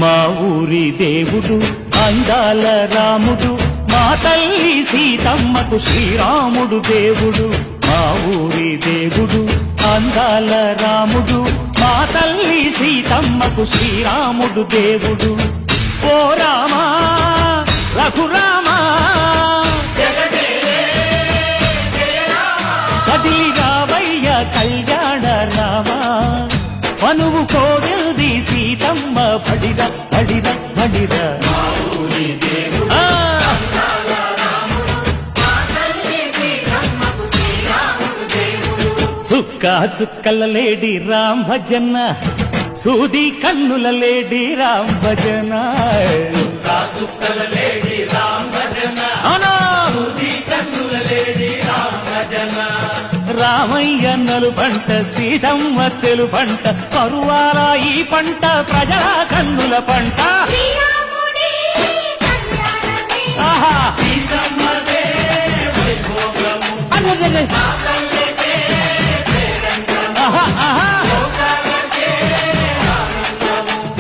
మా ఊరి దేవుడు అందాల రాముడు, మా తల్లి సీతమ్మకు శ్రీరాముడు దేవుడు. మా ఊరి దేవుడు అందాల రాముడు, మా తల్లి సీతమ్మకు శ్రీరాముడు దేవుడు. ఓ రామా రఘురామా కదిలి రావయ్య కళ్యాణ రామా, మనువు కోరింది సీతమ్మ బడిద బడిద బడిద. చుక్క చుక్కల లేడి రామ్ భజన, సూది కన్నుల లేడి రామ్ భజన. చుక్కల లేడి రామ్ భజన, సూది కన్నుల లేడి రామ్ భజన. రామయ్య నలుబంట సీతమ్మ తెలుబంట, పరువాల ఈ పంట ప్రజల కన్నుల పంట. సీతమ్మదే వైభోగము, ఆహా